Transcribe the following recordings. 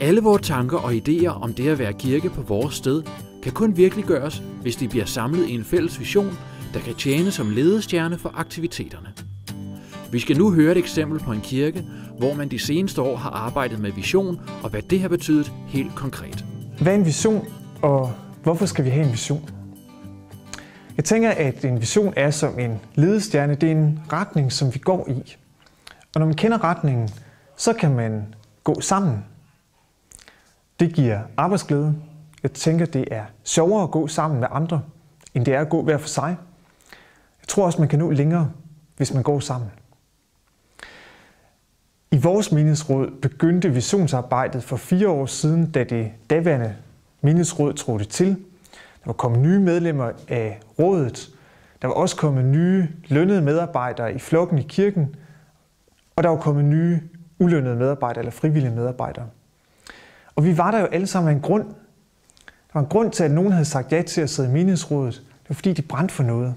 Alle vores tanker og idéer om det at være kirke på vores sted kan kun virkeliggøres, hvis de bliver samlet i en fælles vision, der kan tjene som ledestjerne for aktiviteterne. Vi skal nu høre et eksempel på en kirke, hvor man de seneste år har arbejdet med vision, og hvad det har betydet helt konkret. Hvad er en vision, og hvorfor skal vi have en vision? Jeg tænker, at en vision er som en ledestjerne. Det er en retning, som vi går i. Og når man kender retningen, så kan man gå sammen. Det giver arbejdsglæde. Jeg tænker, det er sjovere at gå sammen med andre, end det er at gå hver for sig. Jeg tror også, man kan nå længere, hvis man går sammen. I vores menighedsråd begyndte visionsarbejdet for 4 år siden, da det daværende menighedsråd trådte til. Der var kommet nye medlemmer af rådet. Der var også kommet nye lønnede medarbejdere i flokken i kirken. Og der var kommet nye ulønnede medarbejdere eller frivillige medarbejdere. Og vi var der jo alle sammen af en grund. Der var en grund til, at nogen havde sagt ja til at sidde i menighedsrådet. Det var fordi, de brændte for noget.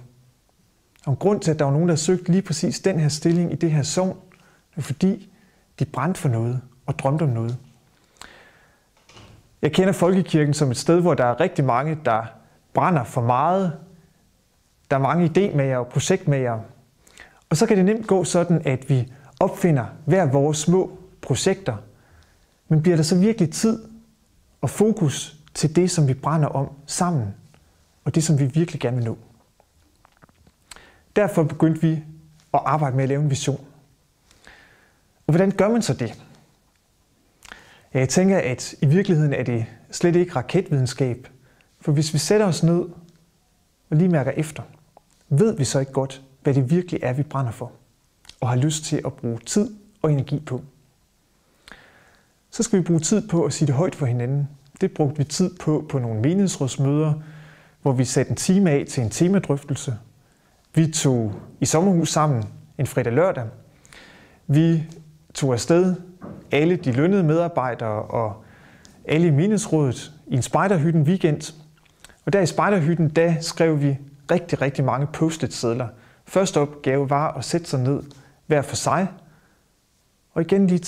Der var en grund til, at der var nogen, der søgte lige præcis den her stilling i det her sogn. Det var fordi, de brændte for noget og drømte om noget. Jeg kender folkekirken som et sted, hvor der er rigtig mange, der brænder for meget. Der er mange idémagere og projektmagere. Og så kan det nemt gå sådan, at vi opfinder hver vores små projekter. Men bliver der så virkelig tid og fokus til det, som vi brænder om sammen, og det, som vi virkelig gerne vil nå? Derfor begyndte vi at arbejde med at lave en vision. Og hvordan gør man så det? Ja, jeg tænker, at i virkeligheden er det slet ikke raketvidenskab. For hvis vi sætter os ned og lige mærker efter, ved vi så ikke godt, hvad det virkelig er, vi brænder for, og har lyst til at bruge tid og energi på. Så skal vi bruge tid på at sige det højt for hinanden. Det brugte vi tid på nogle menighedsrådsmøder, hvor vi satte en time af til en temadrøftelse. Vi tog i sommerhus sammen en fredag lørdag. Vi tog afsted, alle de lønnede medarbejdere og alle i menighedsrådet, i en spejderhytte en weekend. Og der i spejderhytten, der skrev vi rigtig mange post-it-sedler. Første opgave var at sætte sig ned hver for sig, og igen lige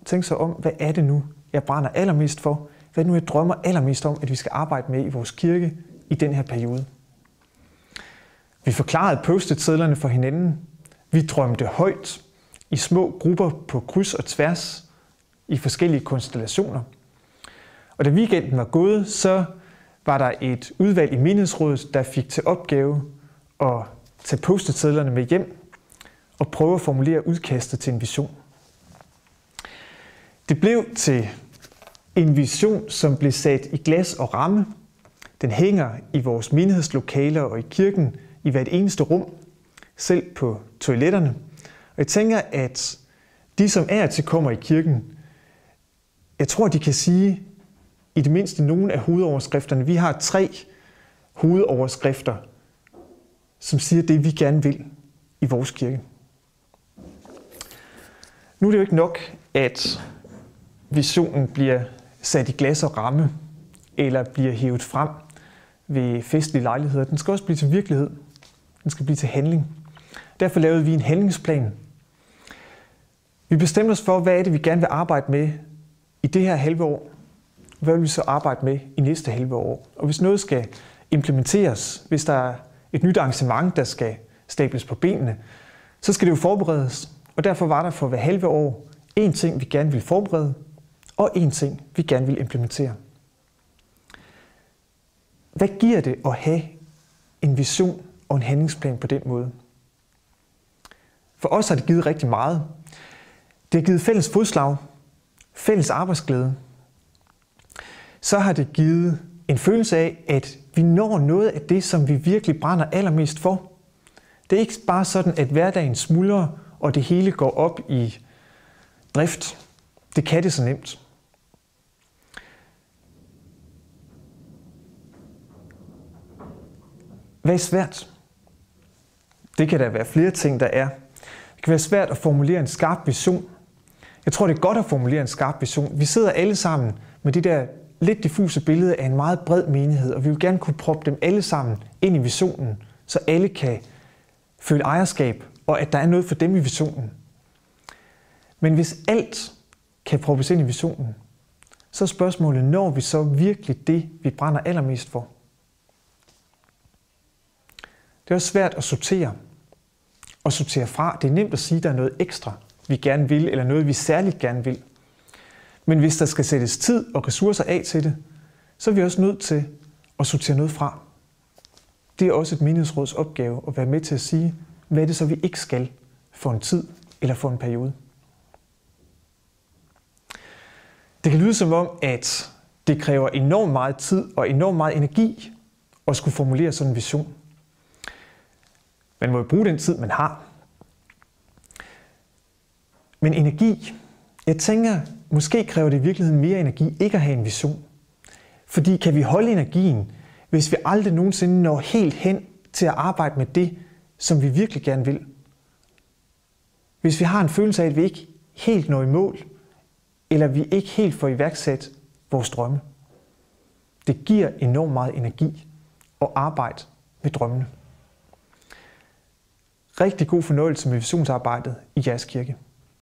tænke sig om, hvad er det nu, jeg brænder allermest for? Hvad er det nu, jeg drømmer allermest om, at vi skal arbejde med i vores kirke i den her periode? Vi forklarede post-it-sedlerne for hinanden. Vi drømte højt i små grupper på kryds og tværs i forskellige konstellationer. Og da weekenden var gået, så var der et udvalg i menighedsrådet, der fik til opgave at tage post-it-sedlerne med hjem og prøve at formulere udkastet til en vision. Det blev til en vision, som blev sat i glas og ramme. Den hænger i vores menighedslokaler og i kirken i hvert eneste rum, selv på toiletterne. Og jeg tænker, at de, som af og til kommer i kirken, jeg tror, de kan sige i det mindste nogle af hovedoverskrifterne. Vi har 3 hovedoverskrifter, som siger det, vi gerne vil i vores kirke. Nu er det jo ikke nok, at visionen bliver sat i glas og ramme, eller bliver hævet frem ved festlige lejligheder. Den skal også blive til virkelighed. Den skal blive til handling. Derfor lavede vi en handlingsplan. Vi bestemte os for, hvad er det, vi gerne vil arbejde med i det her halve år. Hvad vil vi så arbejde med i næste halve år? Og hvis noget skal implementeres, hvis der er et nyt arrangement, der skal stables på benene, så skal det jo forberedes. Og derfor var der for hver halve år 1 ting, vi gerne vil forberede, og 1 ting, vi gerne vil implementere. Hvad giver det at have en vision og en handlingsplan på den måde? For os har det givet rigtig meget. Det har givet fælles fodslag, fælles arbejdsglæde. Så har det givet en følelse af, at vi når noget af det, som vi virkelig brænder allermest for. Det er ikke bare sådan, at hverdagen smuldrer, og det hele går op i drift. Det kan det så nemt. Hvad er svært? Det kan der være flere ting, der er. Det kan være svært at formulere en skarp vision. Jeg tror, det er godt at formulere en skarp vision. Vi sidder alle sammen med det der lidt diffuse billede af en meget bred menighed, og vi vil gerne kunne proppe dem alle sammen ind i visionen, så alle kan føle ejerskab, og at der er noget for dem i visionen. Men hvis alt kan proppes ind i visionen, så er spørgsmålet, når vi så virkelig det, vi brænder allermest for? Det er også svært at sortere fra. Det er nemt at sige, at der er noget ekstra, vi gerne vil, eller noget, vi særligt gerne vil. Men hvis der skal sættes tid og ressourcer af til det, så er vi også nødt til at sortere noget fra. Det er også et menighedsråds opgave at være med til at sige, hvad er det så, vi ikke skal for en tid eller for en periode. Det kan lyde som om, at det kræver enormt meget tid og enormt meget energi at skulle formulere sådan en vision. Man må jo bruge den tid, man har. Men energi, jeg tænker, måske kræver det i virkeligheden mere energi ikke at have en vision. Fordi kan vi holde energien, hvis vi aldrig nogensinde når helt hen til at arbejde med det, som vi virkelig gerne vil? Hvis vi har en følelse af, at vi ikke helt når i mål, eller vi ikke helt får iværksat vores drømme. Det giver enormt meget energi at arbejde med drømmene. Rigtig god fornøjelse med visionsarbejdet i jeres kirke.